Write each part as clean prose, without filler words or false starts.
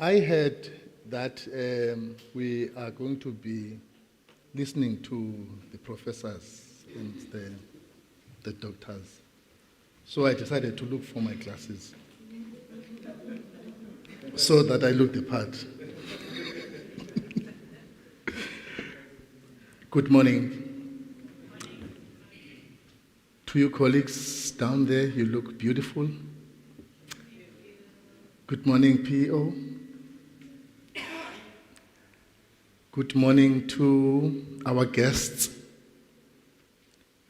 I heard that we are going to be listening to the professors and the doctors. So I decided to look for my glasses so that I look the part. Good morning. To you colleagues down there, you look beautiful. Good morning, PO. Good morning to our guests.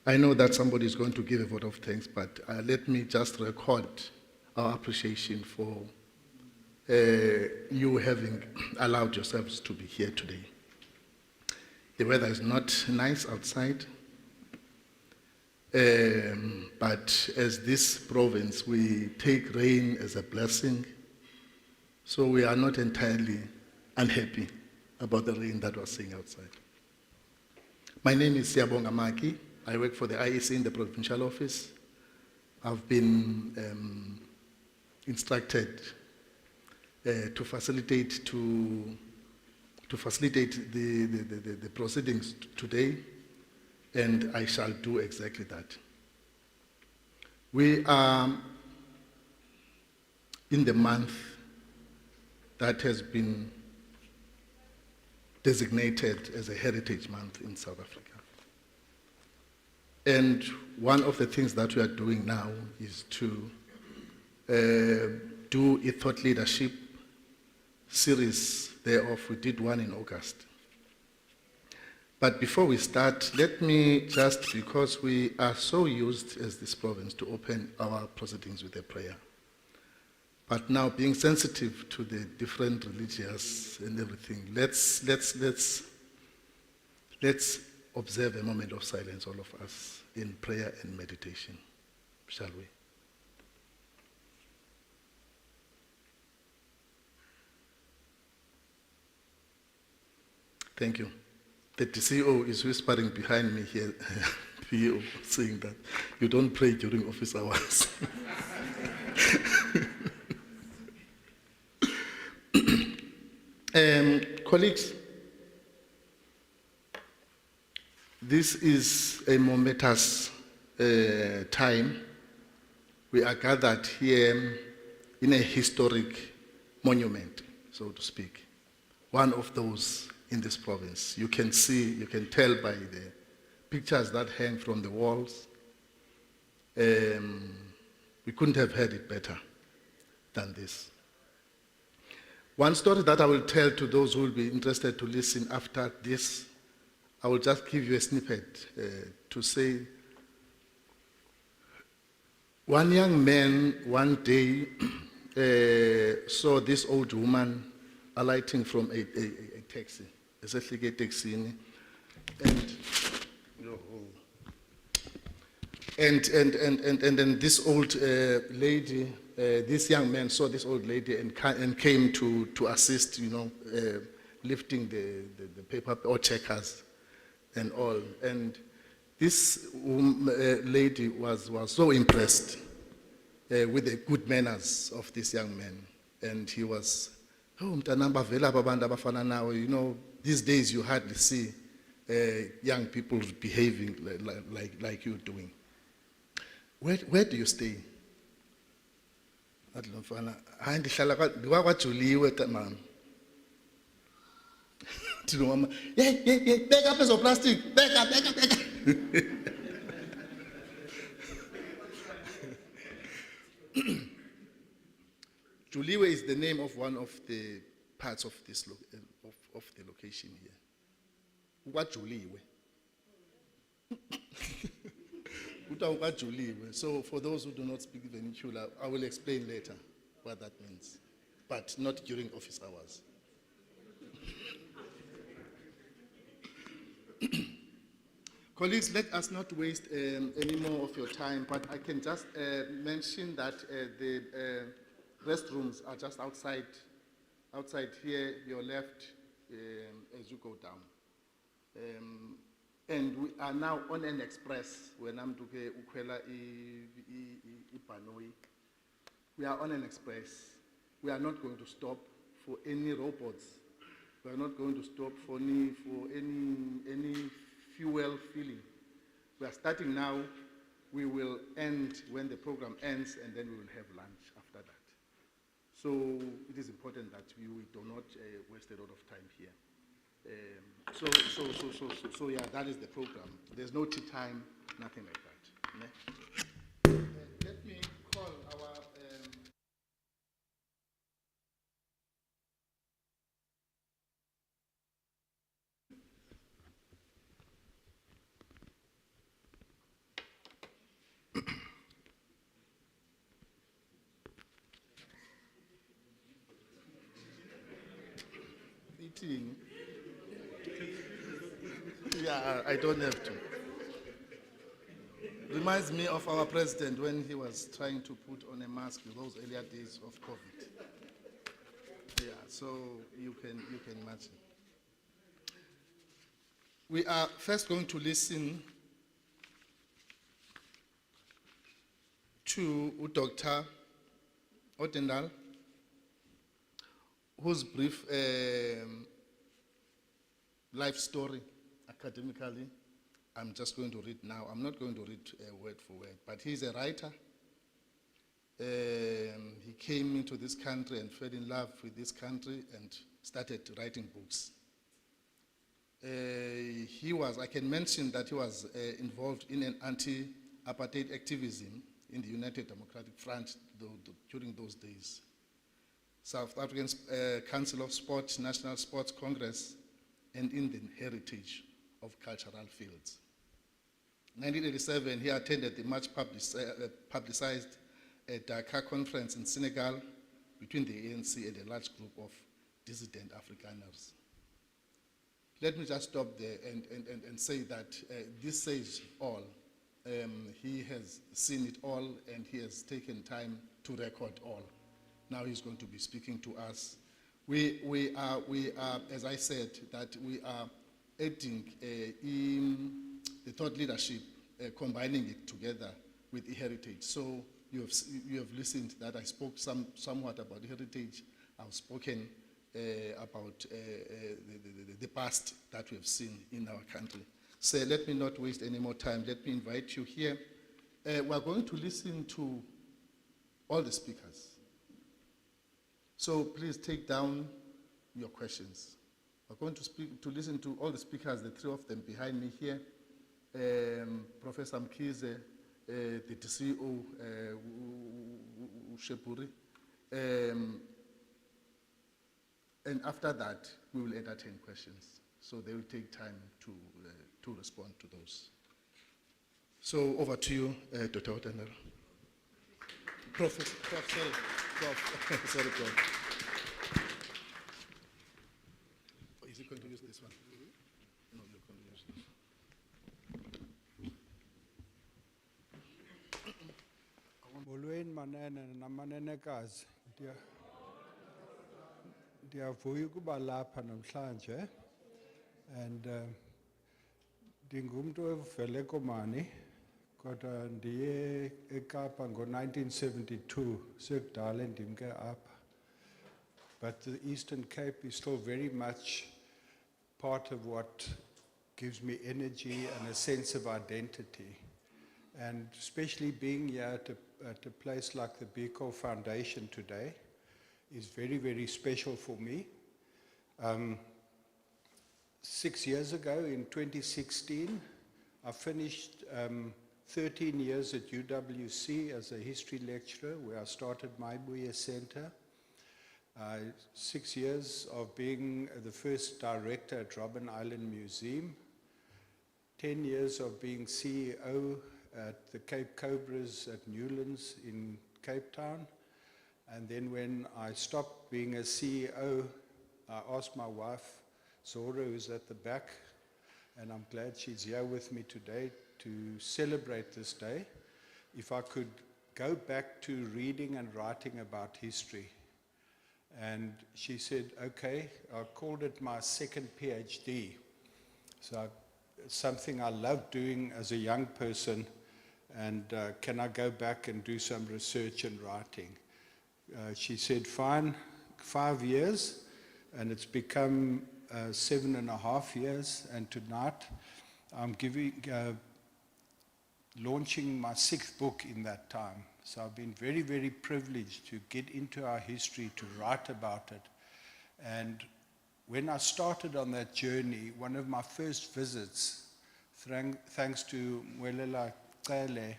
I know that somebody is going to give a vote of thanks, but let me just record our appreciation for you having allowed yourselves to be here today. The weather is not nice outside, but as this province, we take rain as a blessing, so we are not entirely unhappy about the rain that we're seeing outside. My name is Siyabonga Maki. I work for the IEC in the provincial office. I've been instructed to facilitate the proceedings today. and I shall do exactly that. We are in the month that has been designated as a heritage month in South Africa. And one of the things that we are doing now is to do a thought leadership series thereof. We did one in August. But before we start, let me just, because we are so used as this province to open our proceedings with a prayer. But now, being sensitive to the different religious and everything, let's observe a moment of silence, all of us, in prayer and meditation, shall we? Thank you. The DCO is whispering behind me here, PO, saying that you don't pray during office hours. Colleagues, this is a momentous time. We are gathered here in a historic monument, so to speak. One of those in this province. You can see, you can tell by the pictures that hang from the walls. We couldn't have had it better than this. One story that I will tell to those who will be interested to listen after this, I will just give you a snippet to say, one young man one day saw this old woman alighting from a taxi, especially a taxi, and then this old lady, this young man saw this old lady and came to assist, lifting the paper or checkers and all. And this lady was so impressed with the good manners of this young man. And he was, these days you hardly see young people behaving like you're doing. Where do you stay? Back up as a plastic, back up. Juliwe is the name of one of the parts of this of the location here. What Juliwe? So for those who do not speak vernacular, I will explain later what that means, but not during office hours. Colleagues, let us not waste any more of your time, but I can just mention that the restrooms are just outside here, your left, as you go down. And we are now on an express. We are on an express. We are not going to stop for any robots. We are not going to stop for any fuel filling. We are starting now. We will end when the program ends, and then we will have lunch after that. So it is important that we do not waste a lot of time here. So yeah, that is the program. There's no tea time, nothing like that. Let me call our meeting. Yeah, I don't have to. Reminds me of our president when he was trying to put on a mask in those earlier days of COVID. Yeah, so you can imagine. We are first going to listen to Dr. Otendal, whose brief life story academically I'm just going to read now. I'm not going to read word for word, but he's a writer. He came into this country and fell in love with this country and started writing books. I can mention that he was involved in an anti-apartheid activism in the United Democratic Front during those days. South African Council of Sport, National Sports Congress, and in the heritage of cultural fields. In 1987, he attended the much publicized Dakar Conference in Senegal between the ANC and a large group of dissident Afrikaners. Let me just stop there and say that this says all. He has seen it all and he has taken time to record all. Now he's going to be speaking to us. We are, as I said, that we are adding in the thought leadership, combining it together with the heritage. So you have listened that I spoke somewhat about heritage. I've spoken about the past that we have seen in our country. So let me not waste any more time. Let me invite you here. We're going to listen to all the speakers. So please take down your questions. We're going to listen to all the speakers, the three of them behind me here. Professor Mukise, the DCO, Shepuri. And after that, we will entertain questions. So they will take time to respond to those. So over to you, Dr. Otenero. Sorry, Prof. Oh, is he going to use this one? No, you're going to use this. Molweni manene namanenekazi. Ndiyavuya ukuba lapha namhlanje and ndingumntu ovele eKomani kodwa ndiye eKapa ngo-1972 sekudala ndimke apha. But the Eastern Cape is still very much part of what gives me energy and a sense of identity. And especially being here at a place like the Biko Foundation today is very, very special for me. 6 years ago, in 2016, I finished 13 years at UWC as a history lecturer, where I started Maibuye Center. 6 years of being the first director at Robben Island Museum. 10 years of being CEO at the Cape Cobras at Newlands in Cape Town. And then when I stopped being a CEO, I asked my wife, Zora, who's at the back, and I'm glad she's here with me today to celebrate this day, if I could go back to reading and writing about history. And she said, okay. I called it my second PhD. So something I loved doing as a young person, and can I go back and do some research and writing? She said, fine, 5 years, and it's become 7.5 years, and tonight I'm launching my 6th book in that time. So I've been very, very privileged to get into our history, to write about it. And when I started on that journey, one of my first visits, thanks to Mwelela Cele,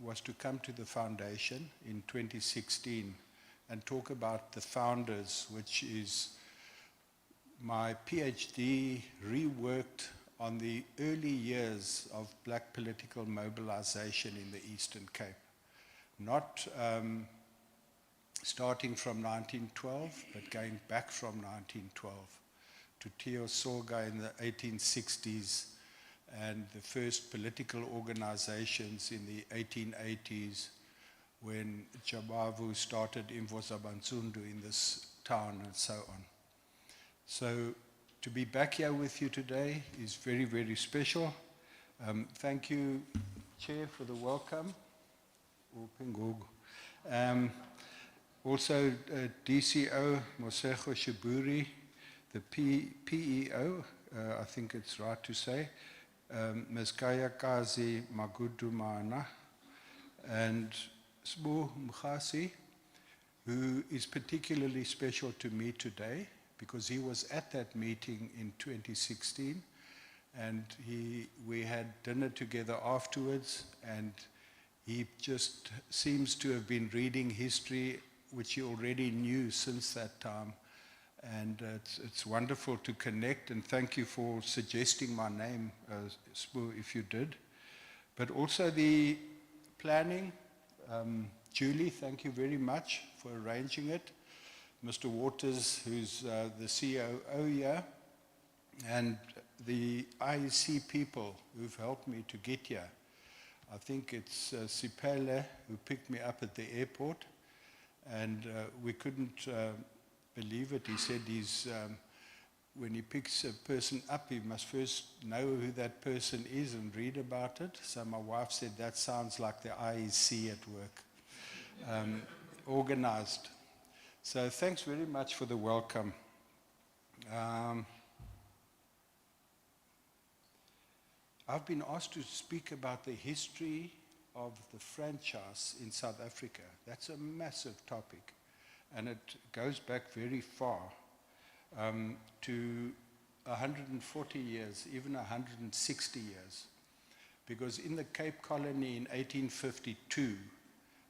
was to come to the foundation in 2016 and talk about the founders, which is my PhD reworked on the early years of black political mobilization in the Eastern Cape. Not starting from 1912, but going back from 1912 to Theo Sorga in the 1860s and the first political organizations in the 1880s when Jabavu started Imvozabantsundu in this town and so on. So to be back here with you today is very, very special. Thank you, Chair, for the welcome. Also, DCO Mosego Shiburi, the PEO, I think it's right to say, Ms. Kayakazi Magudumana, and Sbu Mukise, who is particularly special to me today because he was at that meeting in 2016, and we had dinner together afterwards, and he just seems to have been reading history which he already knew since that time. And it's wonderful to connect, and thank you for suggesting my name, Sbu, if you did. But also the planning, Julie, thank you very much for arranging it. Mr. Waters, who's the COO here, and the IEC people who've helped me to get here. I think it's Sipele who picked me up at the airport, and we couldn't believe it. He said when he picks a person up, he must first know who that person is and read about it. So my wife said, that sounds like the IEC at work, organized. So thanks very much for the welcome. I've been asked to speak about the history of the franchise in South Africa. That's a massive topic. And it goes back very far, to 140 years, even 160 years. Because in the Cape Colony in 1852,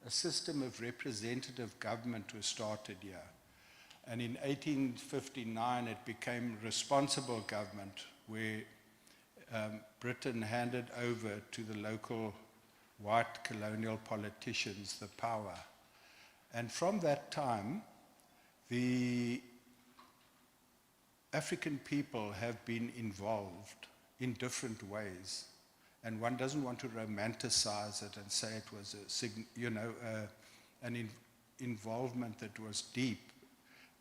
a system of representative government was started here. And in 1859, it became responsible government, where Britain handed over to the local white colonial politicians the power. And from that time, the African people have been involved in different ways. And one doesn't want to romanticize it and say it was an involvement that was deep.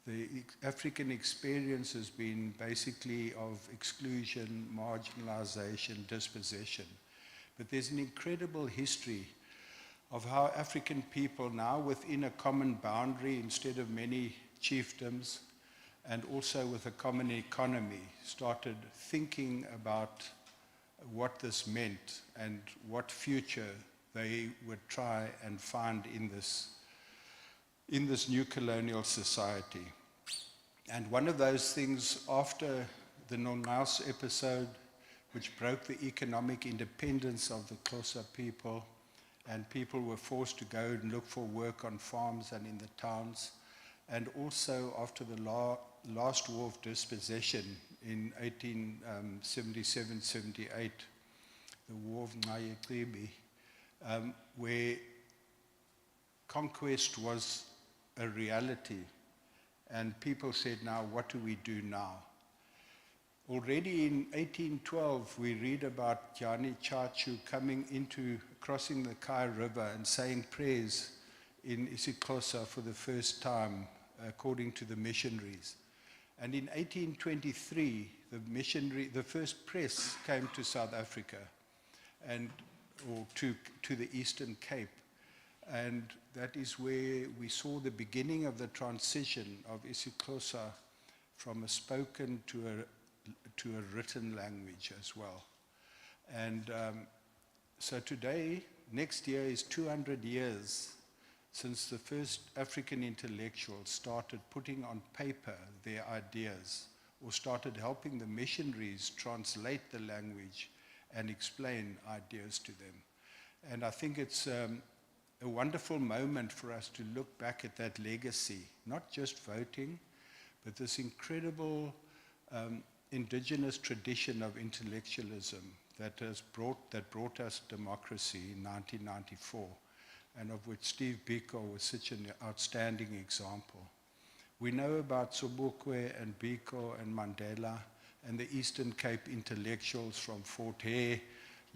The African experience has been basically of exclusion, marginalization, dispossession. But there's an incredible history of how African people now within a common boundary, instead of many chiefdoms, and also with a common economy, started thinking about what this meant and what future they would try and find in this new colonial society. And one of those things, after the Nongaus episode, which broke the economic independence of the Xhosa people, and people were forced to go and look for work on farms and in the towns, and also after the last war of dispossession in 1877-78, the War of Nyayeqibi, where conquest was a reality, and people said, now what do we do now? Already in 1812, we read about Gianni Chachu crossing the Kai River and saying prayers in isiXhosa for the first time, according to the missionaries. And in 1823, the first press came to South Africa, or to the Eastern Cape. And that is where we saw the beginning of the transition of isiXhosa from a spoken to a written language as well. And so today, next year is 200 years since the first African intellectuals started putting on paper their ideas, or started helping the missionaries translate the language and explain ideas to them. And I think it's a wonderful moment for us to look back at that legacy, not just voting, but this incredible indigenous tradition of intellectualism that brought us democracy in 1994, and of which Steve Biko was such an outstanding example. We know about Sobukwe and Biko and Mandela and the Eastern Cape intellectuals from Fort Hare,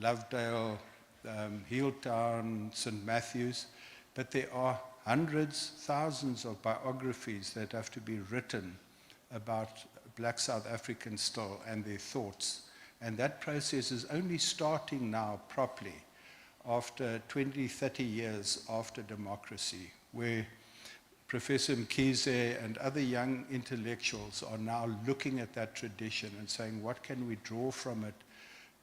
Lovedale, Heeltown, St. Matthews, but there are hundreds, thousands of biographies that have to be written about Black South Africans still and their thoughts. And that process is only starting now properly after 20, 30 years after democracy, where Professor Mukise and other young intellectuals are now looking at that tradition and saying, what can we draw from it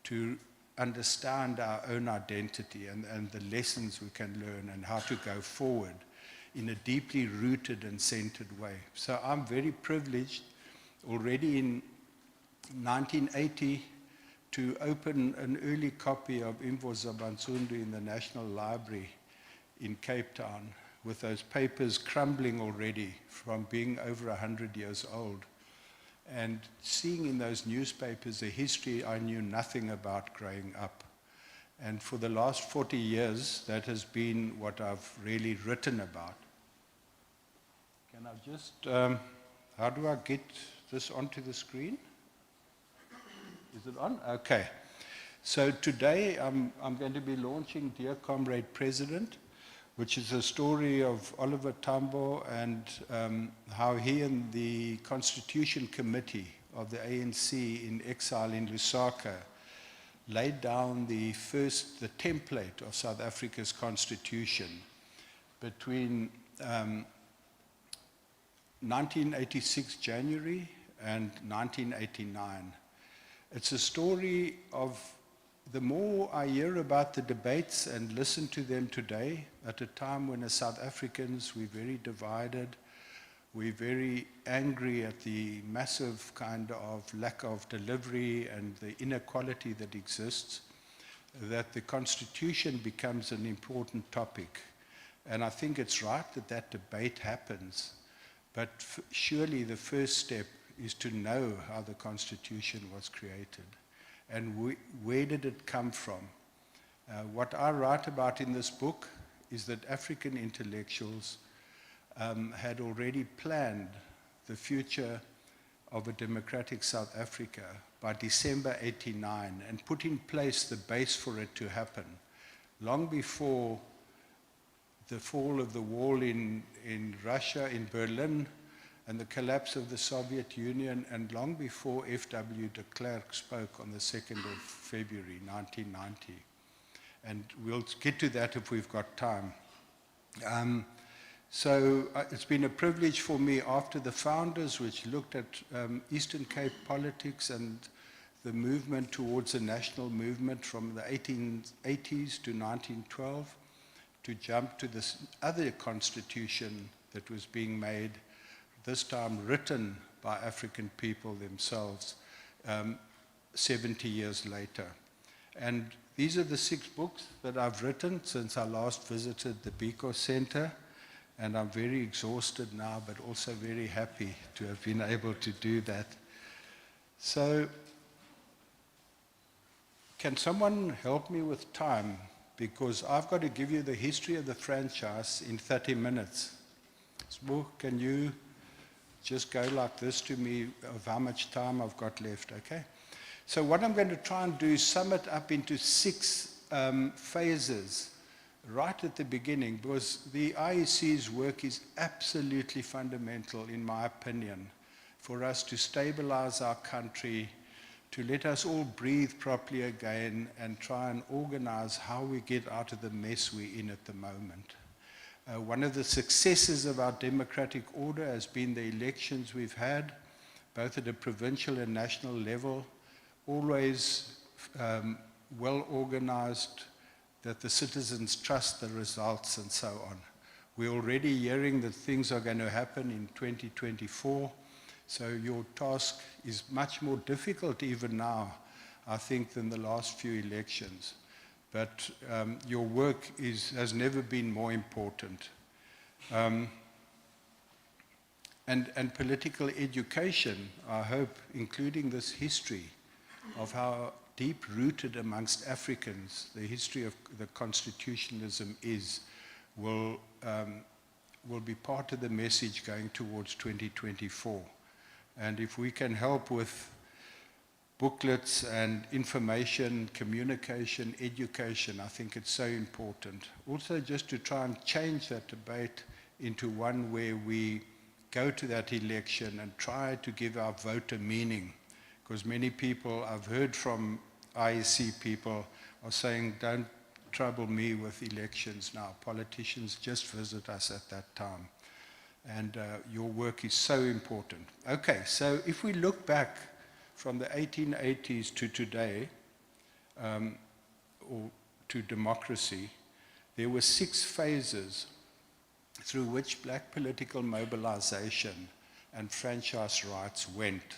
to understand our own identity and the lessons we can learn and how to go forward in a deeply rooted and centered way. So I'm very privileged already in 1980 to open an early copy of Imvo Zabansundu in the National Library in Cape Town, with those papers crumbling already from being over 100 years old. And seeing in those newspapers a history I knew nothing about growing up. And for the last 40 years, that has been what I've really written about. Can I just, how do I get this onto the screen? Is it on? Okay. So today I'm going to be launching Dear Comrade President, which is a story of Oliver Tambo and how he and the Constitution Committee of the ANC in exile in Lusaka laid down the template of South Africa's constitution between 1986 January and 1989. It's a story of, the more I hear about the debates and listen to them today, at a time when as South Africans we're very divided, we're very angry at the massive kind of lack of delivery and the inequality that exists, that the Constitution becomes an important topic. And I think it's right that that debate happens, but surely the first step is to know how the Constitution was created and where did it come from. What I write about in this book is that African intellectuals had already planned the future of a democratic South Africa by December '89 and put in place the base for it to happen long before the fall of the wall in Russia, in Berlin, and the collapse of the Soviet Union, and long before F.W. de Klerk spoke on the 2nd of February 1990. And we'll get to that if we've got time. So it's been a privilege for me after the founders, which looked at Eastern Cape politics and the movement towards a national movement from the 1880s to 1912, to jump to this other constitution that was being made, this time written by African people themselves 70 years later. And these are the 6 books that I've written since I last visited the Biko Center, and I'm very exhausted now, but also very happy to have been able to do that. So, can someone help me with time? Because I've got to give you the history of the franchise in 30 minutes. Smook, can you just go like this to me of how much time I've got left, okay? So what I'm going to try and do is sum it up into 6 phases right at the beginning, because the IEC's work is absolutely fundamental, in my opinion, for us to stabilize our country, to let us all breathe properly again and try and organize how we get out of the mess we're in at the moment. One of the successes of our democratic order has been the elections we've had, both at a provincial and national level, always well organized, that the citizens trust the results and so on. We're already hearing that things are going to happen in 2024, so your task is much more difficult even now, I think, than the last few elections. But your work has never been more important. And political education, I hope, including this history of how deep-rooted amongst Africans the history of the Constitutionalism is, will be part of the message going towards 2024. And if we can help with booklets and information, communication, education, I think it's so important. Also, just to try and change that debate into one where we go to that election and try to give our vote a meaning. Because many people, I've heard from IEC people, are saying, don't trouble me with elections now. Politicians just visit us at that time. And your work is so important. Okay, so if we look back from the 1880s to today, or to democracy, there were 6 phases through which black political mobilization and franchise rights went.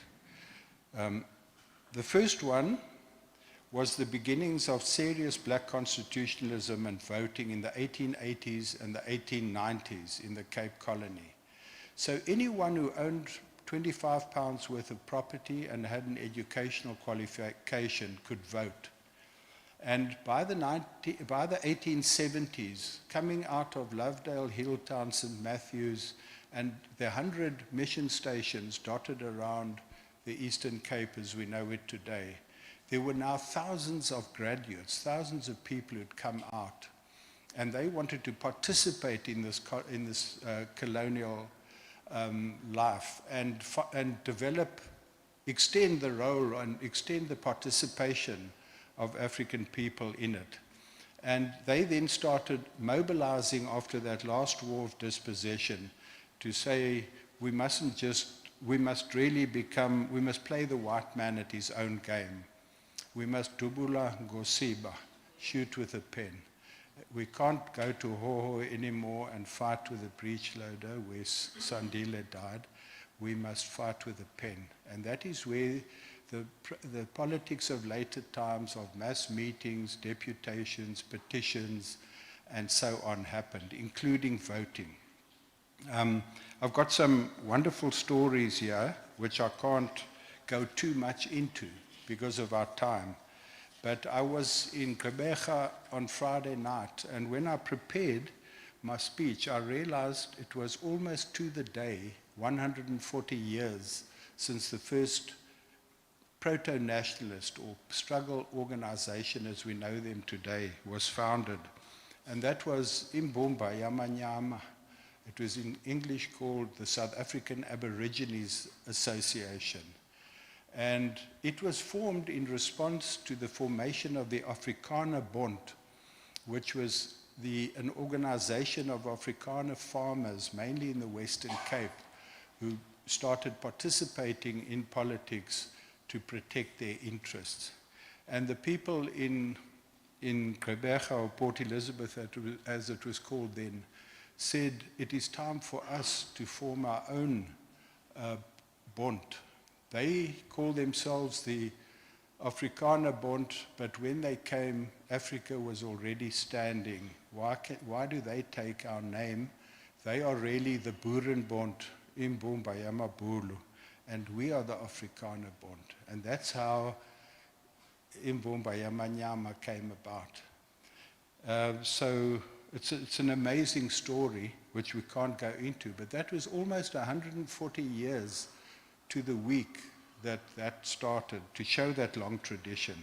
The first one was the beginnings of serious black constitutionalism and voting in the 1880s and the 1890s in the Cape Colony. So anyone who owned £25 worth of property and had an educational qualification could vote. And by the 1870s, coming out of Lovedale, Hilltown, St. Matthews, and the 100 mission stations dotted around the Eastern Cape as we know it today, there were now thousands of graduates, thousands of people who'd come out, and they wanted to participate in this colonial life and develop, extend the role and extend the participation of African people in it. And they then started mobilizing after that last war of dispossession to say we must play the white man at his own game. We must dubula ngosiba, shoot with a pen. We can't go to Hoho anymore and fight with a breech loader where Sandile died. We must fight with a pen. And that is where the politics of later times of mass meetings, deputations, petitions, and so on happened, including voting. I've got some wonderful stories here, which I can't go too much into because of our time. But I was in Gqeberha on Friday night, and when I prepared my speech, I realized it was almost to the day 140 years since the first proto-nationalist or struggle organization as we know them today was founded. And that was Imbumba Yamanyama. It was in English called the South African Aborigines Association. And it was formed in response to the formation of the Afrikaner Bond, which was an organization of Afrikaner farmers, mainly in the Western Cape, who started participating in politics to protect their interests. And the people in Gqeberha, or Port Elizabeth as it was called then, said it is time for us to form our own bond. They call themselves the Afrikaner Bond, but when they came, Africa was already standing. Why do they take our name? They are really the Boerenbond, Imbumba Yamabulu, and we are the Afrikaner Bond. And that's how Imbumba Yamanyama came about. So it's an amazing story, which we can't go into, but that was almost 140 years to the week that started, to show that long tradition.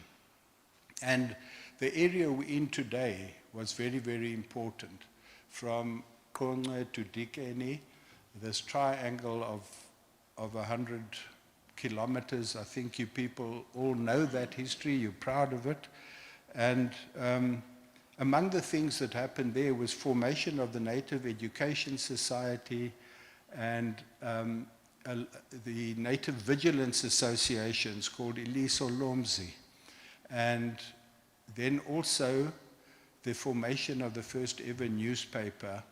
And the area we're in today was very, very important. From Konge to Dikeni, this triangle of 100 kilometers. I think you people all know that history, you're proud of it. And among the things that happened there was formation of the Native Education Society and the Native Vigilance Associations called Iliso Lomzi. And then also the formation of the first ever newspaper,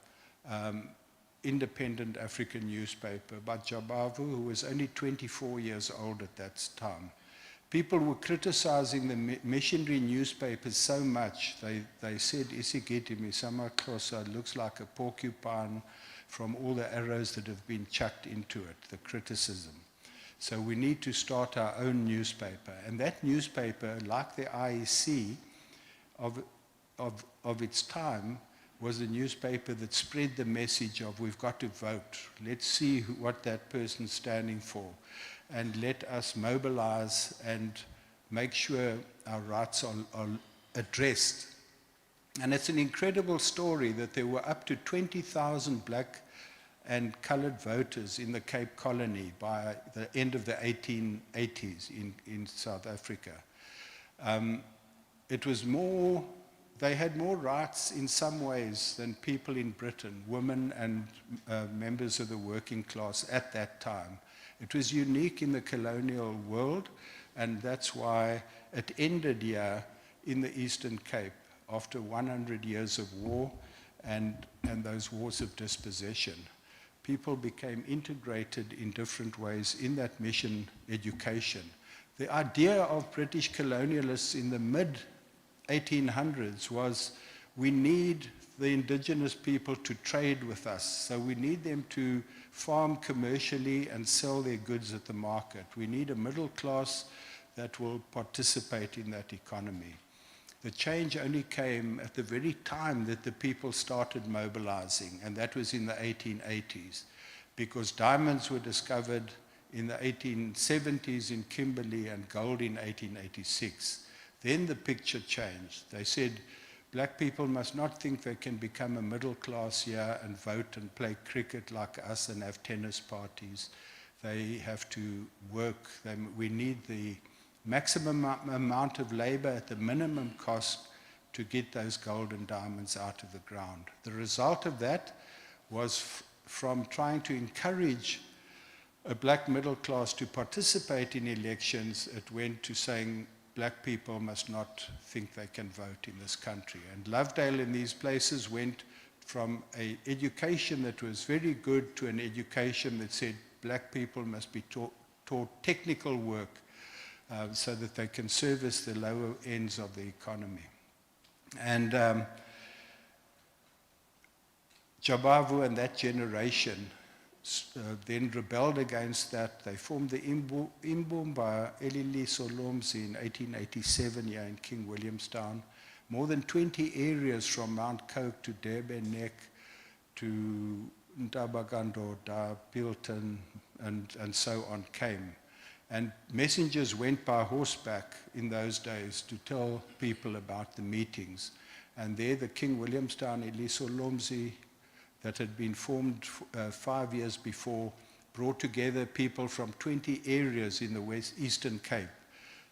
independent African newspaper by Jabavu, who was only 24 years old at that time. People were criticizing the missionary newspapers so much, they said, Isigiti Misama Xhosa looks like a porcupine from all the arrows that have been chucked into it, the criticism. So we need to start our own newspaper. And that newspaper, like the IEC of its time, was a newspaper that spread the message of we've got to vote. Let's see what that person's standing for. And let us mobilize and make sure our rights are addressed. And it's an incredible story that there were up to 20,000 black and colored voters in the Cape Colony by the end of the 1880s in South Africa. It was more, they had more rights in some ways than people in Britain, women and members of the working class at that time. It was unique in the colonial world, and that's why it ended here in the Eastern Cape after 100 years of war and those wars of dispossession. People became integrated in different ways in that mission education. The idea of British colonialists in the mid-1800s was we need the indigenous people to trade with us. So we need them to farm commercially and sell their goods at the market. We need a middle class that will participate in that economy. The change only came at the very time that the people started mobilizing, and that was in the 1880s, because diamonds were discovered in the 1870s in Kimberley and gold in 1886. Then the picture changed. They said, black people must not think they can become a middle class here and vote and play cricket like us and have tennis parties. They have to work. We need the maximum amount of labor at the minimum cost to get those gold and diamonds out of the ground. The result of that was from trying to encourage a black middle class to participate in elections, it went to saying black people must not think they can vote in this country. And Lovedale and these places went from an education that was very good to an education that said black people must be taught technical work so that they can service the lower ends of the economy. And Jabavu and that generation then rebelled against that. They formed the Imbumba Elili Solomzi in 1887 here in King Williamstown. More than 20 areas from Mount Coke to Durban Neck to Ntabagando, Pilton, and so on came. And messengers went by horseback in those days to tell people about the meetings. And there the King Williamstown Elisolomzi that had been formed 5 years before brought together people from 20 areas in the Eastern Cape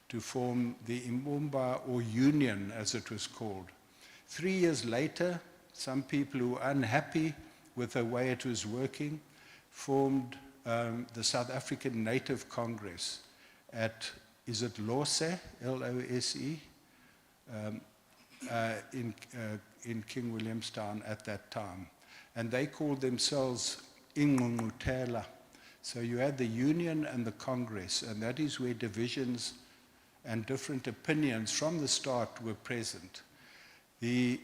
to form the Imbumba, or Union as it was called. 3 years later, some people who were unhappy with the way it was working formed the South African Native Congress at, is it Lose, L-O-S-E, in King Williamstown at that time. And they called themselves Ingqungquthela. So you had the Union and the Congress, and that is where divisions and different opinions from the start were present. The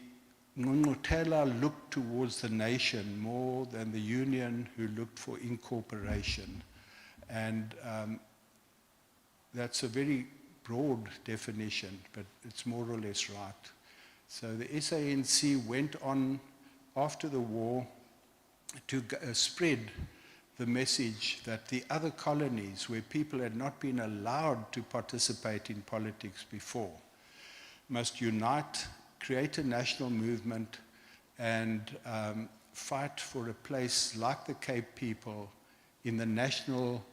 Ngqungquthela looked towards the nation more than the Union, who looked for incorporation. And that's a very broad definition, but it's more or less right. So the SANC went on after the war to spread the message that the other colonies, where people had not been allowed to participate in politics before, must unite, create a national movement, and fight for a place like the Cape people in the national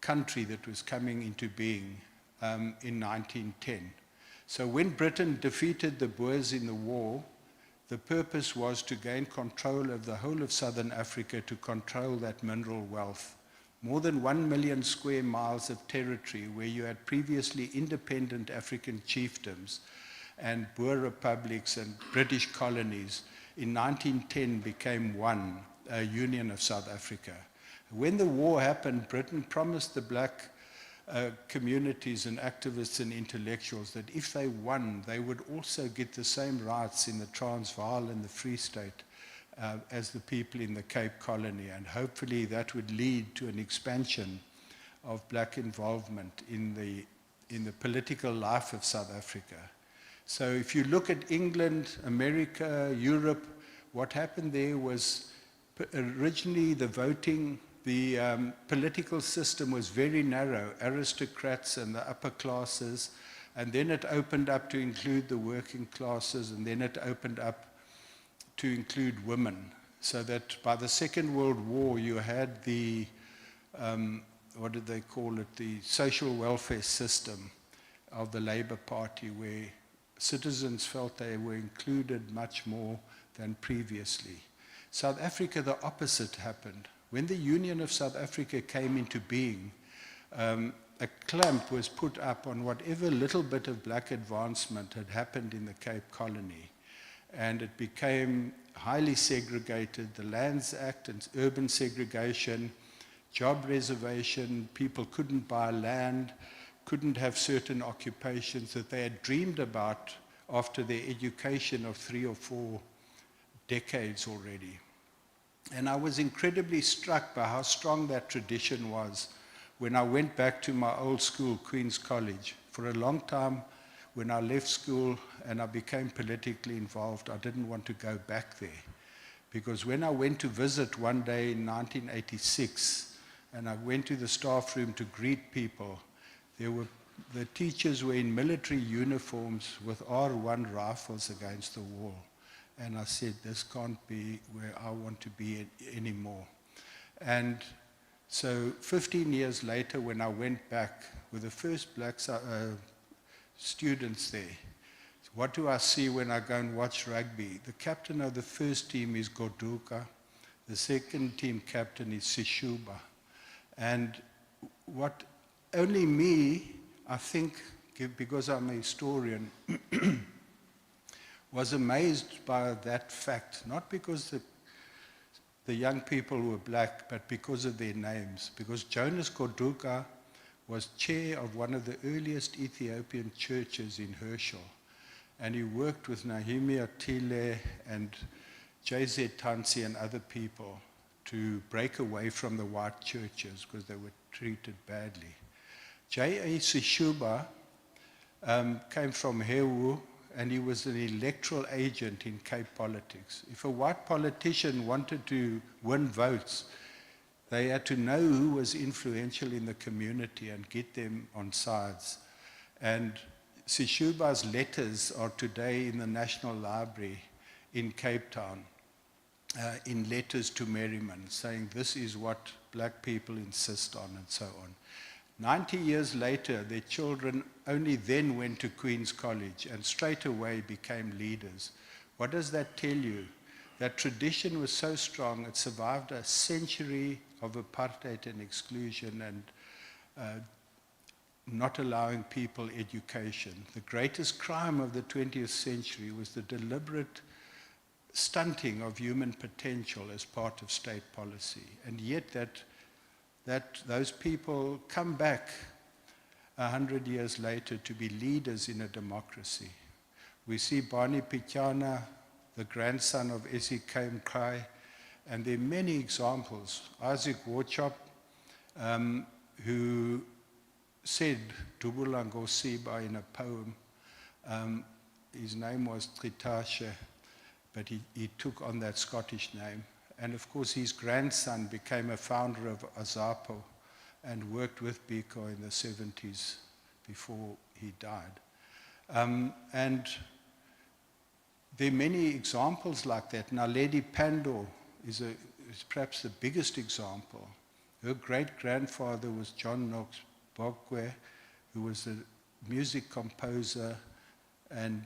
country that was coming into being in 1910. So when Britain defeated the Boers in the war, the purpose was to gain control of the whole of Southern Africa, to control that mineral wealth. More than 1 million square miles of territory where you had previously independent African chiefdoms and Boer republics and British colonies, in 1910 became one, a Union of South Africa. When the war happened, Britain promised the black communities and activists and intellectuals that if they won, they would also get the same rights in the Transvaal and the Free State as the people in the Cape Colony, and hopefully that would lead to an expansion of black involvement in the political life of South Africa. So if you look at England, America, Europe, what happened there was originally the voting, the political system was very narrow, aristocrats and the upper classes, and then it opened up to include the working classes, and then it opened up to include women. So that by the Second World War you had the, what did they call it, the social welfare system of the Labour Party, where citizens felt they were included much more than previously. South Africa, the opposite happened. When the Union of South Africa came into being, a clamp was put up on whatever little bit of black advancement had happened in the Cape Colony. And it became highly segregated. The Lands Act and urban segregation, job reservation, people couldn't buy land, couldn't have certain occupations that they had dreamed about after their education of 3 or 4 decades already. And I was incredibly struck by how strong that tradition was when I went back to my old school, Queen's College. For a long time, when I left school and I became politically involved, I didn't want to go back there. Because when I went to visit one day in 1986, and I went to the staff room to greet people, the teachers were in military uniforms with R1 rifles against the wall. And I said, this can't be where I want to be anymore. And so 15 years later, when I went back with the first black students there, what do I see when I go and watch rugby? The captain of the first team is Goduka. The second team captain is Sishuba. And what only me, I think, because I'm a historian, was amazed by that fact, not because the young people were black, but because of their names. Because Jonas Goduka was chair of one of the earliest Ethiopian churches in Herschel. And he worked with Nahimia Tile and J.Z. Tansi and other people to break away from the white churches because they were treated badly. J.A. Sishuba came from Hewu, and he was an electoral agent in Cape politics. If a white politician wanted to win votes, they had to know who was influential in the community and get them on sides. And Sishuba's letters are today in the National Library in Cape Town, in letters to Merriman, saying this is what black people insist on and so on. 90 years later, their children only then went to Queen's College and straight away became leaders. What does that tell you? That tradition was so strong, it survived a century of apartheid and exclusion and not allowing people education. The greatest crime of the 20th century was the deliberate stunting of human potential as part of state policy. And yet those people come back 100 years later to be leaders in a democracy. We see Barney Pityana, the grandson of Essie Kai, and there are many examples. Isaac Warchop, who said Dubula Ngosiba in a poem. His name was Tritashe, but he took on that Scottish name. And of course, his grandson became a founder of Azapo and worked with Biko in the 70s before he died. And there are many examples like that. Now, Lady Pandor is perhaps the biggest example. Her great-grandfather was John Knox Bokwe, who was a music composer and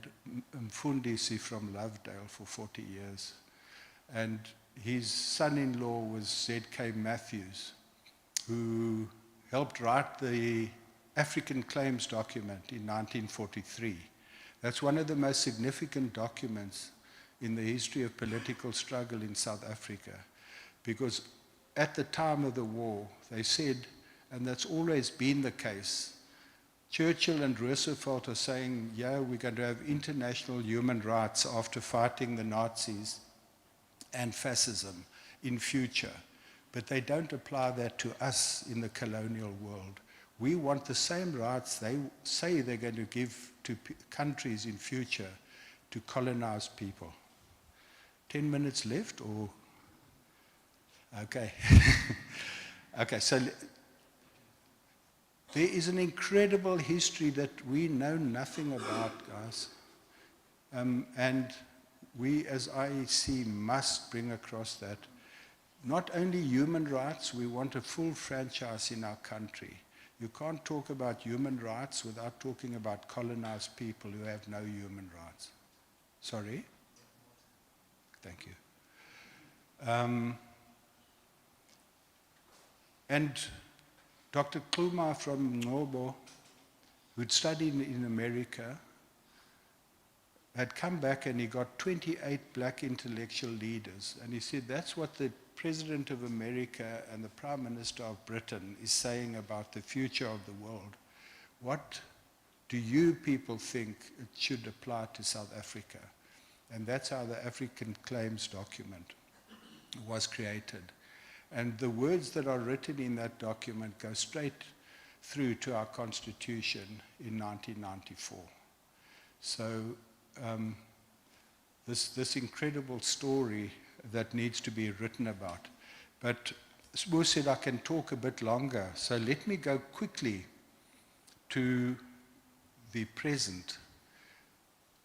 Mfundisi from Lovedale for 40 years. And his son-in-law was Z.K. Matthews, who helped write the African Claims document in 1943. That's one of the most significant documents in the history of political struggle in South Africa, because at the time of the war, they said, and that's always been the case, Churchill and Roosevelt are saying, yeah, we're going to have international human rights after fighting the Nazis and fascism in future. But they don't apply that to us in the colonial world. We want the same rights they say they're going to give to countries in future to colonize people. 10 minutes left, or? Okay. Okay, so there is an incredible history that we know nothing about, guys. And we as IEC must bring across that. Not only human rights, we want a full franchise in our country. You can't talk about human rights without talking about colonized people who have no human rights. Sorry? Thank you. And Dr. Kluma from Ngobo, who'd studied in America, had come back and he got 28 black intellectual leaders. And he said, that's what the President of America and the Prime Minister of Britain is saying about the future of the world. What do you people think it should apply to South Africa? And that's how the African Claims document was created. And the words that are written in that document go straight through to our Constitution in 1994. So this incredible story that needs to be written about. But Sbu said I can talk a bit longer, so let me go quickly to the present.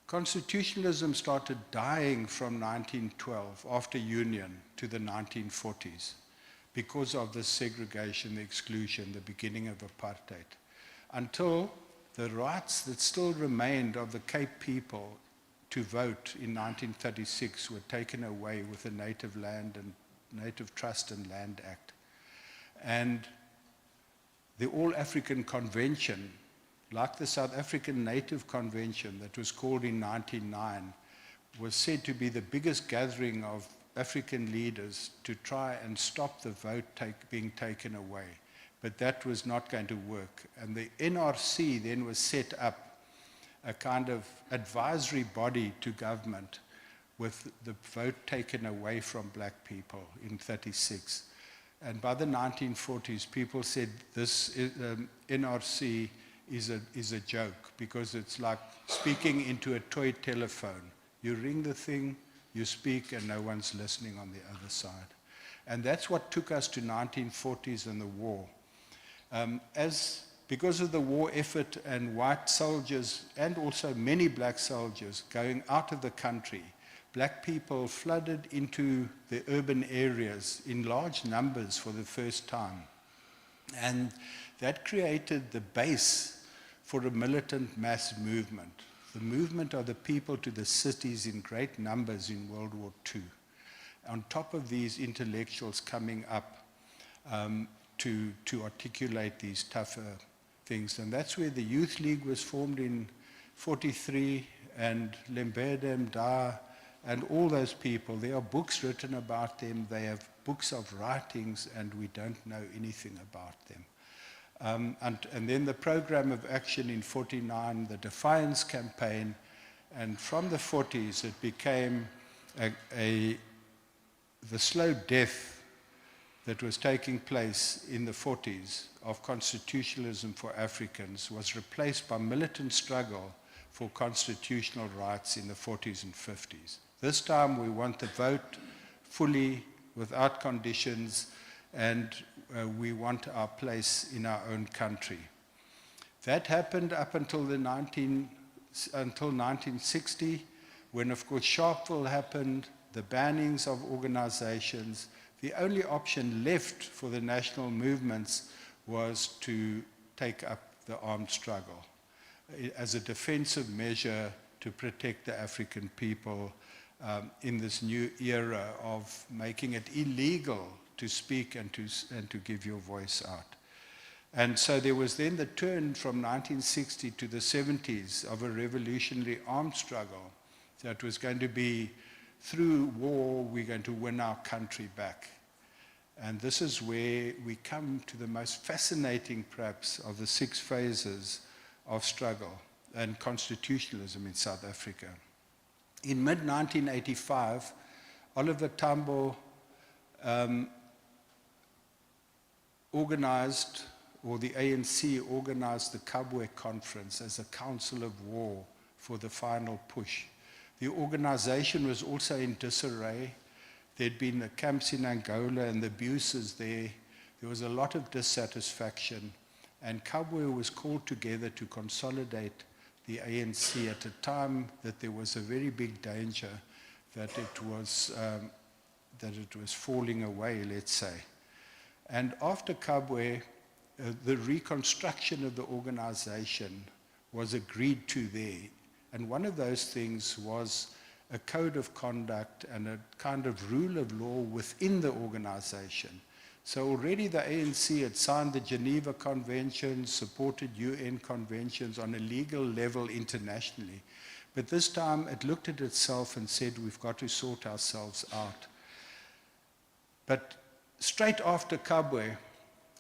Constitutionalism started dying from 1912 after Union to the 1940s because of the segregation, the exclusion, the beginning of apartheid, until the rights that still remained of the Cape people to vote in 1936 were taken away with the Native Land and Native Trust and Land Act. And the All-African Convention, like the South African Native Convention that was called in 1909, was said to be the biggest gathering of African leaders to try and stop the vote being taken away. But that was not going to work. And the NRC then was set up, a kind of advisory body to government, with the vote taken away from black people in 1936. And by the 1940s, people said this NRC is a joke, because it's like speaking into a toy telephone. You ring the thing, you speak, and no one's listening on the other side. And that's what took us to 1940s and the war. Because of the war effort and white soldiers, and also many black soldiers going out of the country, black people flooded into the urban areas in large numbers for the first time. And that created the base for a militant mass movement, the movement of the people to the cities in great numbers in World War II. On top of these intellectuals coming up to articulate these tougher things. And that's where the Youth League was formed in 1943, and Lembede Mda and all those people. There are books written about them, they have books of writings, and we don't know anything about them. And then the program of action in 1949, the Defiance Campaign, and from the 1940s it became the slow death that was taking place in the 1940s of constitutionalism for Africans was replaced by militant struggle for constitutional rights in the 1940s and 1950s. This time we want the vote fully, without conditions, and we want our place in our own country. That happened up until 1960, when of course Sharpeville happened, the bannings of organizations. The only option left for the national movements was to take up the armed struggle as a defensive measure to protect the African people in this new era of making it illegal to speak and to give your voice out. And so there was then the turn from 1960 to the 70s of a revolutionary armed struggle that was going to be, through war, we're going to win our country back. And this is where we come to the most fascinating, perhaps, of the 6 phases of struggle and constitutionalism in South Africa. In mid-1985, Oliver Tambo organized, or the ANC organized, the Dakar Conference as a council of war for the final push. The organization was also in disarray. There'd been the camps in Angola and the abuses there. There was a lot of dissatisfaction, and Kabwe was called together to consolidate the ANC at a time that there was a very big danger that it was falling away, let's say. And after Kabwe, the reconstruction of the organization was agreed to there. And one of those things was a code of conduct and a kind of rule of law within the organization, So already the ANC had signed the Geneva Conventions, supported UN conventions on a legal level internationally. But this time it looked at itself and said, we've got to sort ourselves out. But straight after Kabwe,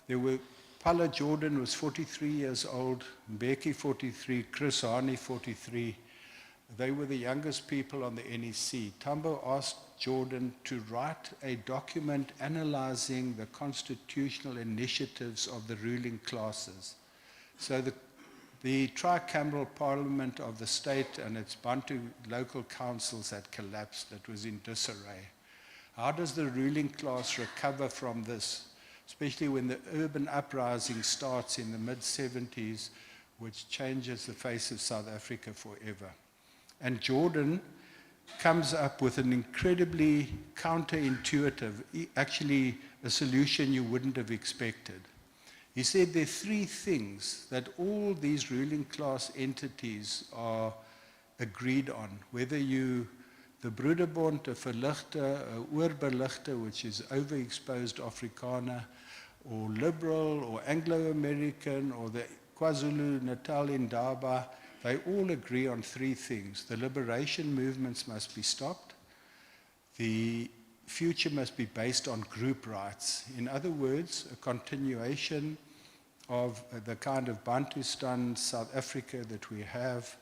there were Paula Jordan was 43 years old, Mbeki 43, Chris Hani 43. They were the youngest people on the NEC. Tambo asked Jordan to write a document analyzing the constitutional initiatives of the ruling classes. So the tricameral parliament of the state and its Bantu local councils had collapsed. It was in disarray. How does the ruling class recover from this, especially when the urban uprising starts in the mid-70s, which changes the face of South Africa forever? And Jordan comes up with an incredibly counterintuitive, actually a solution you wouldn't have expected. He said there are three things that all these ruling class entities are agreed on, whether you, the Broederbond, a Verligte, a Oorbeligte, which is overexposed Afrikaner, or liberal, or Anglo-American, or the KwaZulu-Natal Indaba, they all agree on three things. The liberation movements must be stopped. The future must be based on group rights. In other words, a continuation of the kind of Bantustan South Africa that we have,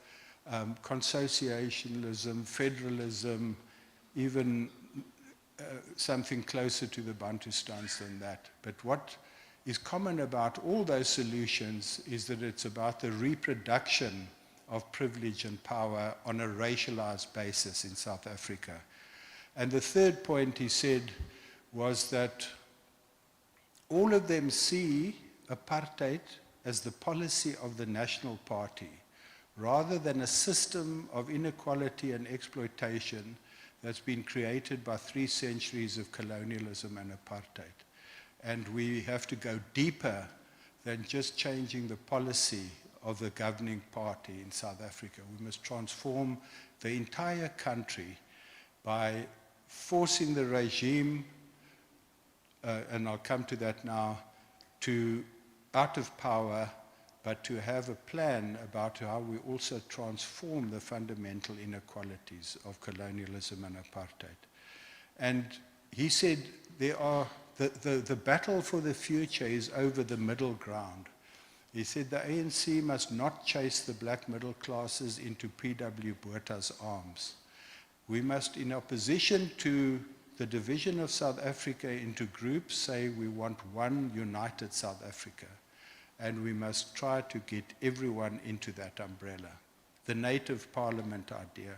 consociationalism, federalism, even something closer to the Bantustans than that. But what is common about all those solutions is that it's about the reproduction of privilege and power on a racialized basis in South Africa. And the third point he said was that all of them see apartheid as the policy of the National Party, rather than a system of inequality and exploitation that's been created by 3 centuries of colonialism and apartheid. And we have to go deeper than just changing the policy of the governing party in South Africa. We must transform the entire country by forcing the regime, and I'll come to that now, to out of power, but to have a plan about how we also transform the fundamental inequalities of colonialism and apartheid. And he said the battle for the future is over the middle ground. He said the ANC must not chase the black middle classes into P.W. Botha's arms. We must, in opposition to the division of South Africa into groups, say we want one united South Africa. And we must try to get everyone into that umbrella, the native parliament idea.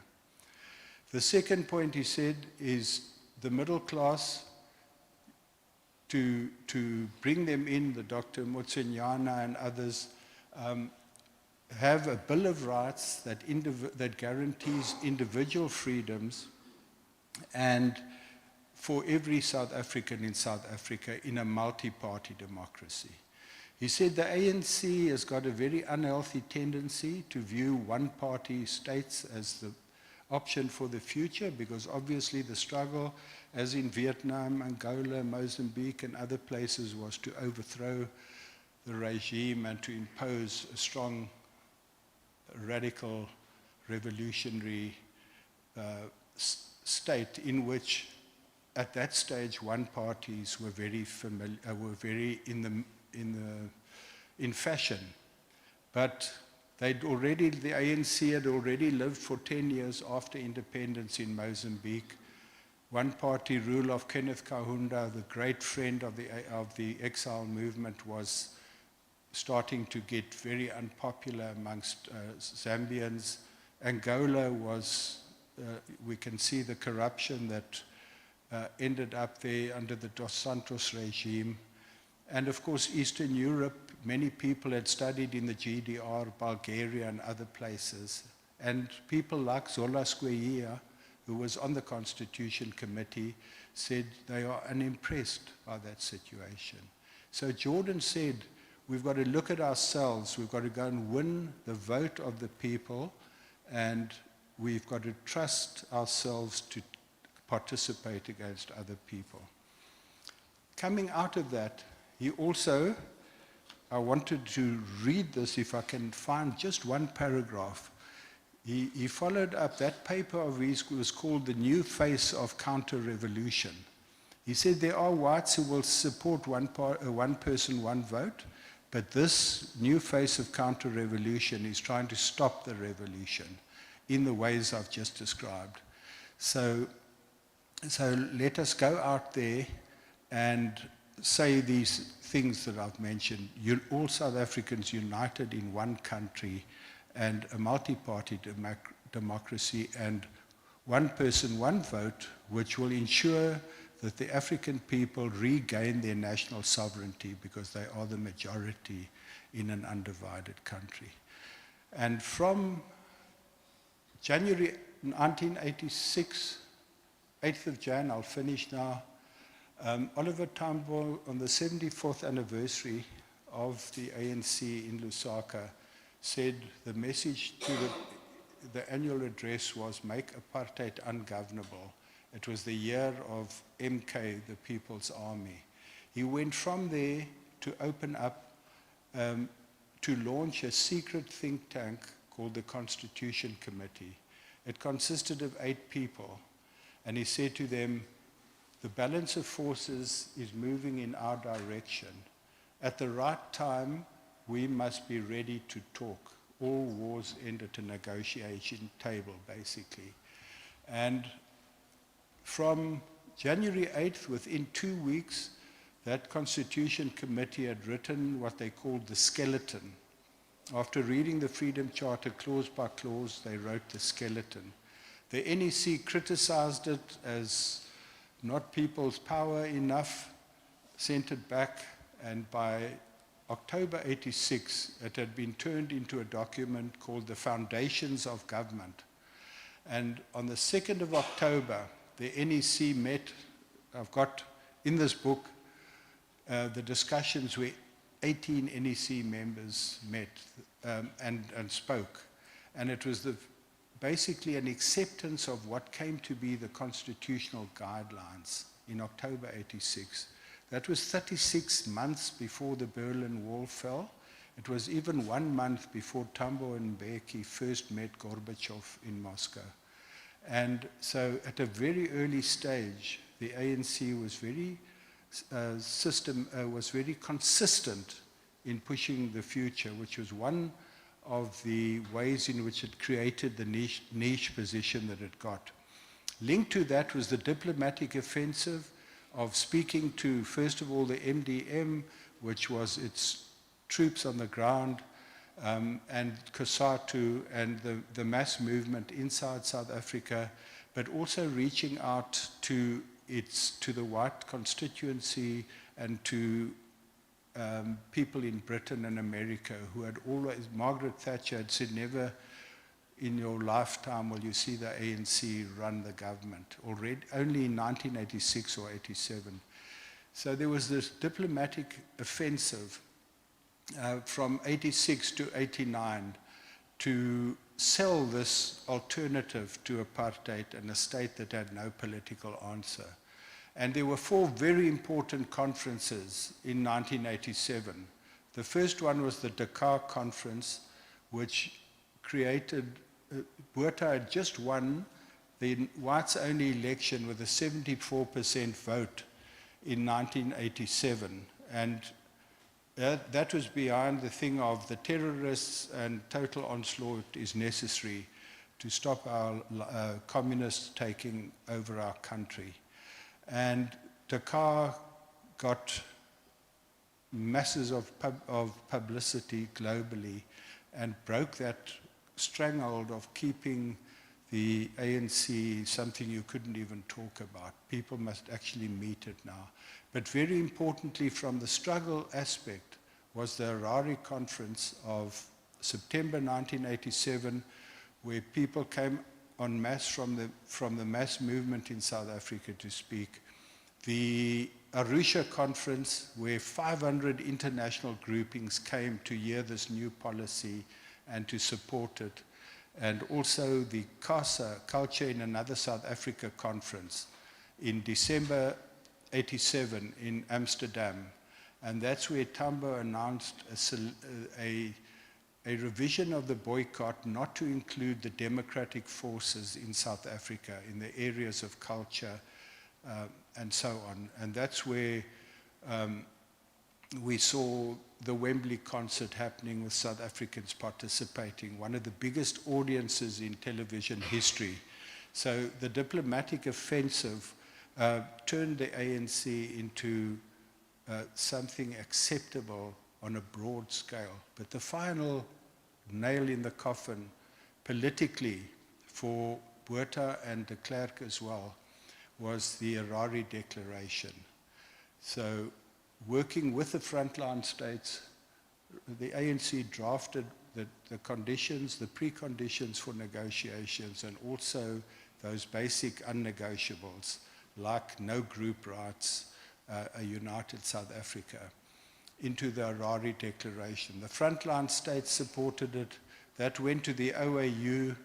The second point he said is the middle class, to bring them in, the Dr. Motsenyana and others, have a Bill of Rights that guarantees individual freedoms and for every South African in South Africa in a multi-party democracy. He said the ANC has got a very unhealthy tendency to view one-party states as the option for the future, because obviously the struggle, as in Vietnam, Angola, Mozambique, and other places, was to overthrow the regime and to impose a strong, radical, revolutionary state in which, at that stage, one parties were very familiar, were very in fashion. But the ANC had already lived for 10 years after independence in Mozambique. One-party rule of Kenneth Kaunda, the great friend of the exile movement, was starting to get very unpopular amongst Zambians. Angola was, we can see the corruption that ended up there under the Dos Santos regime. And of course, Eastern Europe, many people had studied in the GDR, Bulgaria, and other places. And people like Zola Skweyiya, who was on the Constitution Committee, said they are unimpressed by that situation. So Jordan said, we've got to look at ourselves, we've got to go and win the vote of the people, and we've got to trust ourselves to participate against other people. coming out of that, he also, I wanted to read this if I can find just one paragraph. He followed up, that paper of his was called The New Face of Counter-Revolution. He said there are whites who will support one person, one vote, but this new face of counter-revolution is trying to stop the revolution in the ways I've just described. So let us go out there and say these things that I've mentioned. All South Africans united in one country and a multi-party democracy and one person, one vote, which will ensure that the African people regain their national sovereignty because they are the majority in an undivided country. And from January 1986, 8th of Jan, I'll finish now, Oliver Tambo, on the 74th anniversary of the ANC in Lusaka, said the message to the annual address was make apartheid ungovernable. It was the year of MK, the People's Army. He went from there to open up, to launch a secret think tank called the Constitution Committee. It consisted of 8 people. And he said to them, the balance of forces is moving in our direction. At the right time, we must be ready to talk. All wars end at a negotiation table, basically. And from January 8th, within 2 weeks, that Constitution Committee had written what they called the skeleton. After reading the Freedom Charter clause by clause, they wrote the skeleton. The NEC criticized it as not people's power enough, sent it back, and by October 86, it had been turned into a document called the Foundations of Government. And on the 2nd of October, the NEC met. I've got in this book the discussions where 18 NEC members met and spoke. And it was basically an acceptance of what came to be the constitutional guidelines in October 86. That was 36 months before the Berlin Wall fell. It was even 1 month before Tambo and Mbeki first met Gorbachev in Moscow. And so at a very early stage, the ANC was very consistent in pushing the future, which was one of the ways in which it created the niche position that it got. Linked to that was the diplomatic offensive of speaking to, first of all, the MDM, which was its troops on the ground, and COSATU and the mass movement inside South Africa, but also reaching out to the white constituency and to people in Britain and America who had always, Margaret Thatcher had said, never in your lifetime will you see the ANC run the government. Already, only in 1986 or 87. So there was this diplomatic offensive from 86 to 89 to sell this alternative to apartheid and a state that had no political answer. And there were 4 very important conferences in 1987. The first one was the Dakar Conference, which created, Botha had just won the whites-only election with a 74% vote in 1987. And that was behind the thing of the terrorists and total onslaught is necessary to stop our communists taking over our country. And Dakar got masses of publicity globally and broke that stranglehold of keeping the ANC something you couldn't even talk about. People must actually meet it now. But very importantly, from the struggle aspect, was the Arari Conference of September 1987, where people came en masse from the mass movement in South Africa to speak. The Arusha Conference, where 500 international groupings came to hear this new policy and to support it. And also the CASA, Culture in Another South Africa Conference in December 87 in Amsterdam. And that's where Tambo announced a revision of the boycott not to include the democratic forces in South Africa in the areas of culture and so on. And that's where we saw the Wembley concert happening with South Africans participating, one of the biggest audiences in television history. So the diplomatic offensive turned the ANC into something acceptable on a broad scale. But the final nail in the coffin politically for Botha and de Klerk as well was the Arari Declaration. So working with the frontline states, the ANC drafted the conditions, the preconditions for negotiations, and also those basic unnegotiables like no group rights, a united South Africa, into the Arari Declaration. The frontline states supported it. That went to the OAU.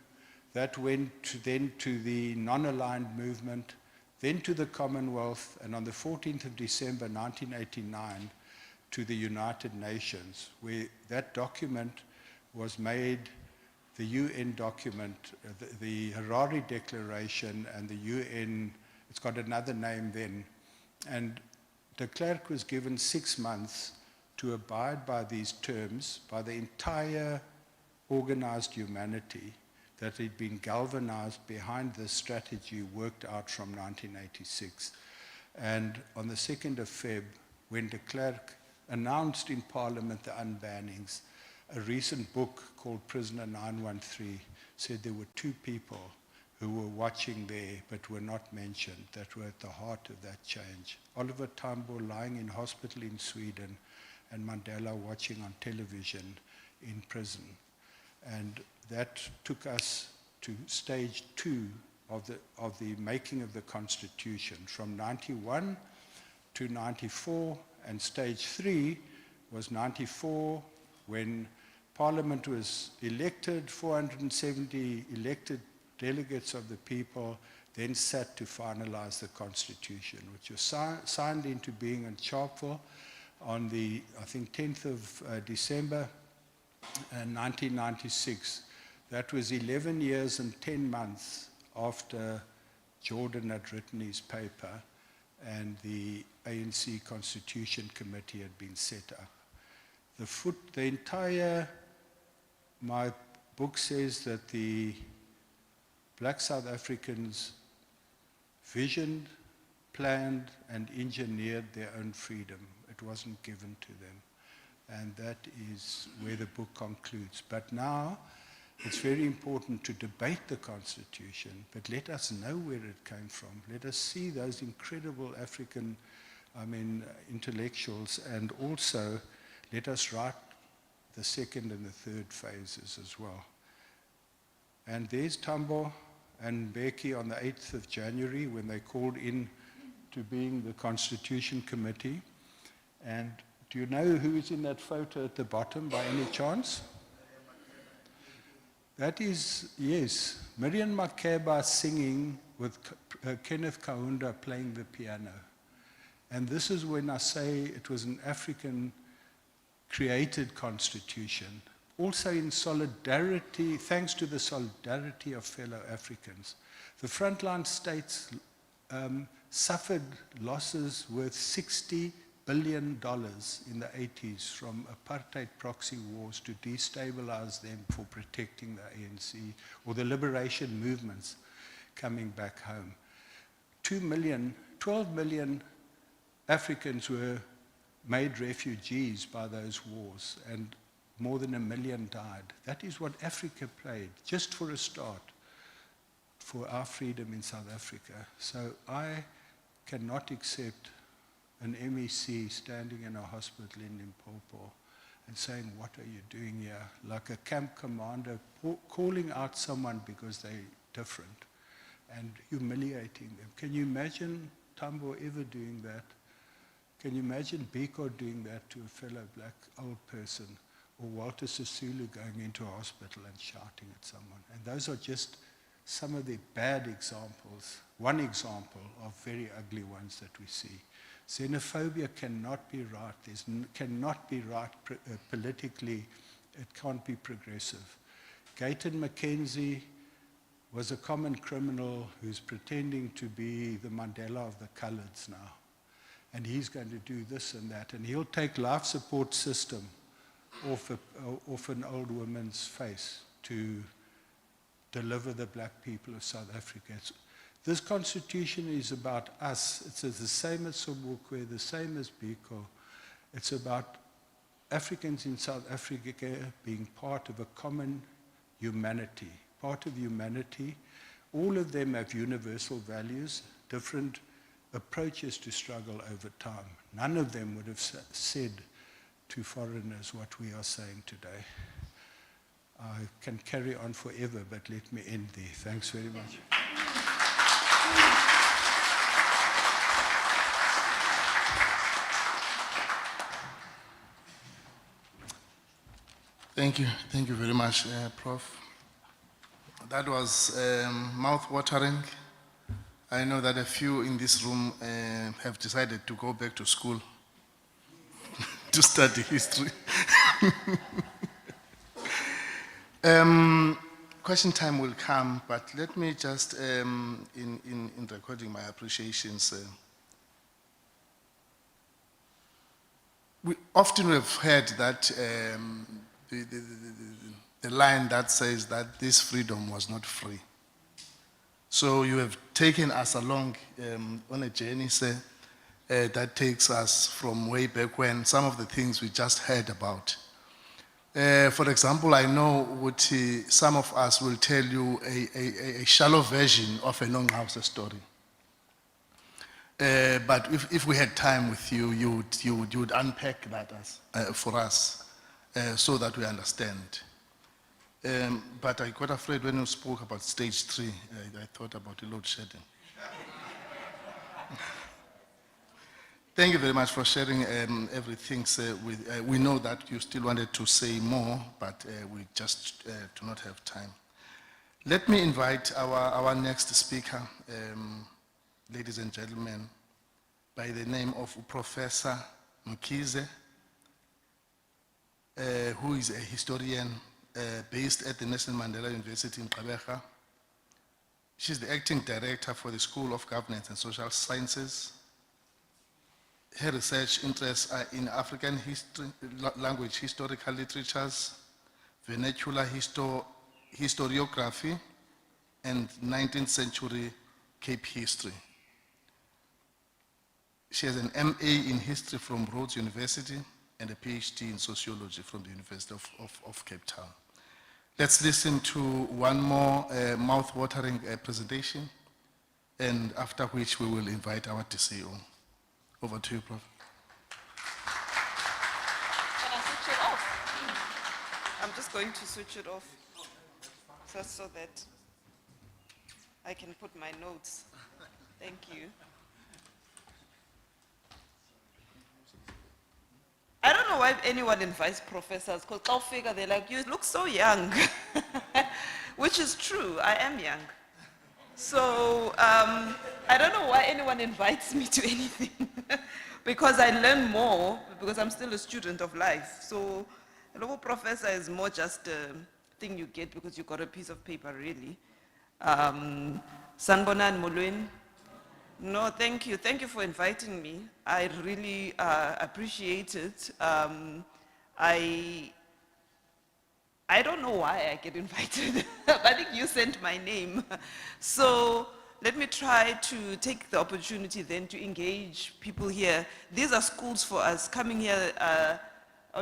That went then to the non-aligned movement, then to the Commonwealth, and on the 14th of December 1989 to the United Nations, where that document was made the UN document, the Arari Declaration, and the UN, it's got another name then. And de Klerk was given 6 months to abide by these terms by the entire organized humanity that had been galvanized behind this strategy worked out from 1986. And on the 2nd of Feb, when de Klerk announced in Parliament the unbannings, a recent book called Prisoner 913 said there were 2 people who were watching there but were not mentioned, that were at the heart of that change. Oliver Tambo lying in hospital in Sweden, and Mandela watching on television in prison. And that took us to stage 2 of the making of the Constitution, from 91 to 94, and stage 3 was 94, when Parliament was elected, 470 elected delegates of the people then sat to finalize the Constitution, which was signed into being in Sharpeville on the, I think, 10th of December 1996. That was 11 years and 10 months after Jordan had written his paper and the ANC Constitution Committee had been set up. My book says that the black South Africans visioned, planned, and engineered their own freedom. It wasn't given to them. And that is where the book concludes. But now, it's very important to debate the Constitution, but let us know where it came from. Let us see those incredible African, intellectuals, and also let us write the 2nd and the 3rd phases as well. And there's Tambo and Mbeki on the 8th of January when they called in to being the Constitution Committee. And do you know who is in that photo at the bottom by any chance? That is, yes, Miriam Makeba singing with Kenneth Kaunda playing the piano. And this is when I say it was an African created constitution, also in solidarity, thanks to the solidarity of fellow Africans. The frontline states suffered losses worth $60 billion in the 80s from apartheid proxy wars to destabilize them for protecting the ANC, or the liberation movements coming back home. 12 million Africans were made refugees by those wars, and more than 1 million died. That is what Africa played, just for a start, for our freedom in South Africa. So I cannot accept an MEC standing in a hospital in Limpopo and saying, "What are you doing here?" Like a camp commander calling out someone because they're different and humiliating them. Can you imagine Tambo ever doing that? Can you imagine Biko doing that to a fellow black old person, or Walter Sisulu going into a hospital and shouting at someone? And those are just some of the bad examples, one example of very ugly ones that we see. Xenophobia cannot be right. Cannot be right politically. It can't be progressive. Gayton Mackenzie was a common criminal who's pretending to be the Mandela of the coloureds now. And he's going to do this and that. And he'll take life support system off an old woman's face to deliver the black people of South Africa. This constitution is about us. It's the same as Sobukwe, the same as Biko. It's about Africans in South Africa being part of a common humanity, part of humanity. All of them have universal values, different approaches to struggle over time. None of them would have said to foreigners what we are saying today. I can carry on forever, but let me end there. Thanks very much. Thank you very much, Prof. That was mouth-watering. I know that a few in this room have decided to go back to school to study history. Question time will come, but let me just, in recording my appreciations, we often have heard that the line that says that this freedom was not free. So you have taken us along on a journey, sir, that takes us from way back when, some of the things we just heard about. For example, I know what some of us will tell you a shallow version of a Nongqawuse story. But if we had time with you, you would unpack that for us so that we understand. But I got afraid when you spoke about stage 3, I thought about the load shedding. Thank you very much for sharing everything. We know that you still wanted to say more, but we just do not have time. Let me invite our next speaker, ladies and gentlemen, by the name of Professor Mukise, who is a historian based at the Nelson Mandela University in Gqeberha. She's the acting director for the School of Governance and Social Sciences. Her research interests are in African history, language historical literatures, vernacular historiography, and 19th century Cape history. She has an MA in history from Rhodes University and a PhD in sociology from the University of Cape Town. Let's listen to one more mouth-watering presentation, and after which we will invite our DCO. Over to you, Prof. Can I switch it off? I'm just going to switch it off just so that I can put my notes. Thank you. I don't know why anyone invites professors, because I'll figure they're like, you look so young. Which is true, I am young. So I don't know why anyone invites me to anything. Because I learn more, because I'm still a student of life. So a local professor is more just a thing you get because you got a piece of paper, really. Sanbona and Molweni. No, thank you. Thank you for inviting me. I really appreciate it. I don't know why I get invited. I think you sent my name. So let me try to take the opportunity then to engage people here. These are schools for us. Coming here, I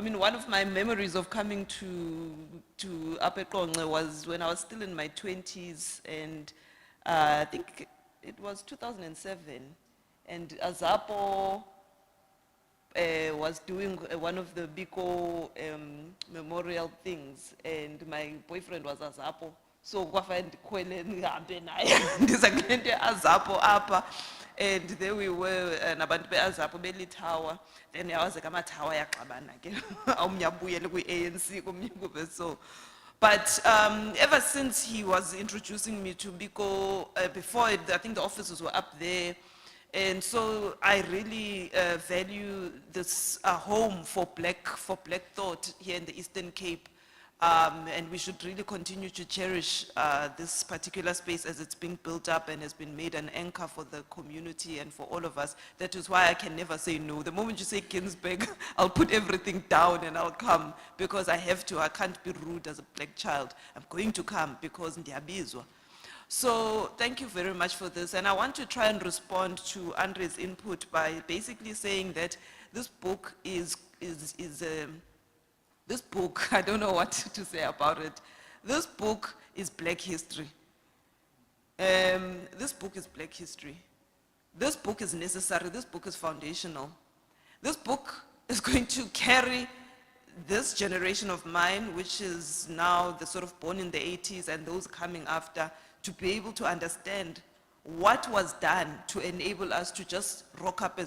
mean, one of my memories of coming to Apekonge was when I was still in my 20s, and I think it was 2007, and Azapo was doing one of the Biko memorial things, and my boyfriend was Azapo. So Azapo apa, and there we were, nabantu be Azapo beli tower. Then I was like, I'm a tower ya kabana ke. ANC so. But ever since he was introducing me to Biko, before it, I think the offices were up there. And so I really value this home for black thought here in the Eastern Cape. And we should really continue to cherish this particular space as it's being built up and has been made an anchor for the community and for all of us. That is why I can never say no. The moment you say Ginsberg, I'll put everything down and I'll come because I have to. I can't be rude as a black child. I'm going to come because ndiyabizwa. So thank you very much for this. And I want to try and respond to Andre's input by basically saying that this book this book, I don't know what to say about it. This book is black history. This book is black history. This book is necessary. This book is foundational. This book is going to carry this generation of mine, which is now the sort of born in the 80s and those coming after, to be able to understand what was done to enable us to just rock up as